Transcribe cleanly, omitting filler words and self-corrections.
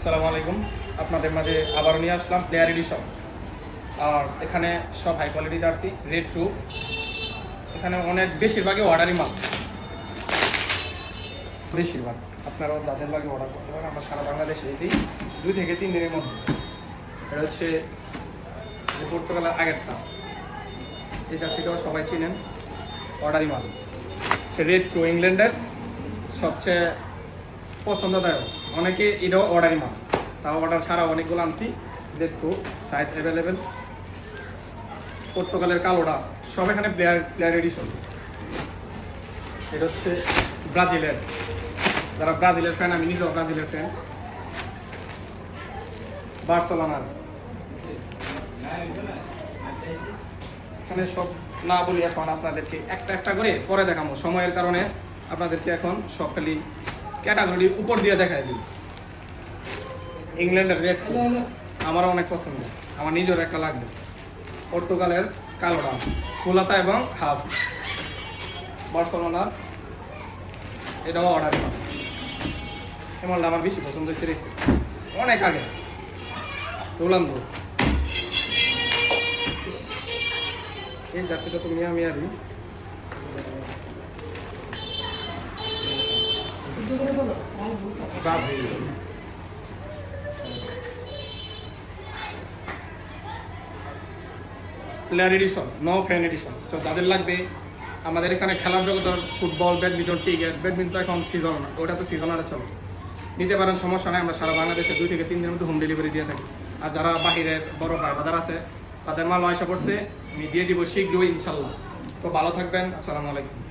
আসসালামু আলাইকুম। আপনাদের মাঝে আবারও নিয়ে আসলাম প্লেয়ার এডিশন। আর এখানে সব high quality jersey, red true. এখানে অনেক বেশিরভাগই অর্ডারই মাল, বেশিরভাগ আপনারাও যাদের লাগে অর্ডার করতে পারেন। আমরা সারা বাংলাদেশে দিই 2 থেকে 3 দিনের মধ্যে। এটা হচ্ছে পর্তুগালের আগেরটা। এই জার্সিটাও সবাই চিনেন, অর্ডারই মাল। সে রেড ট্রু ইংল্যান্ডের সবচেয়ে পছন্দদায়ক। অনেকে এটাও অর্ডারই মাল, তাও অর্ডার ছাড়া অনেকগুলো আনছি। Red true size available. পর্তুগালের কালোটা সব এখানে প্লেয়ার এডিশন। এটা হচ্ছে ব্রাজিলের, যারা ব্রাজিলের ফ্যান, আমি নিজেও ব্রাজিলের ফ্যান। বার্সেলোনার এখানে সব না বলি, এখন আপনাদেরকে একটা একটা করে পরে দেখাবো। সময়ের কারণে আপনাদেরকে এখন সব খালি ক্যাটাগরি উপর দিয়ে দেখাই দিই। ইংল্যান্ডের রেড ট্রু আমারও অনেক পছন্দ, আমার নিজের একটা লাগবে। পর্তুগালের কালোটা ফুলাতা এবং হাফ। বার্সেলোনার এটাও অর্ডার পাবে। এমনটা আমার বেশি পছন্দ হয়েছে রেখে অনেক আগে। রোনালদো এই জার্সিটা তো মিয়া মিয়ারই। Brazil player edition, no fan edition. তো যাদের লাগবে, আমাদের এখানে খেলার জগতের ফুটবল, ব্যাডমিন্টন, ক্রিকেট, ব্যাডমিন্টন এখন সিজন না, ওটা তো সিজনারে চলে, নিতে পারেন, সমস্যা নেই। আমরা সারা বাংলাদেশে 2 থেকে 3 দিনের মধ্যে হোম ডেলিভারি দিয়ে থাকি। আর যারা বাহিরের বড় ভাই বাজার আছে, তাদের মাল আশা করছে আমি দিয়ে দিব শীঘ্রই ইনশাল্লাহ। তো ভালো থাকবেন, আসসালামু আলাইকুম।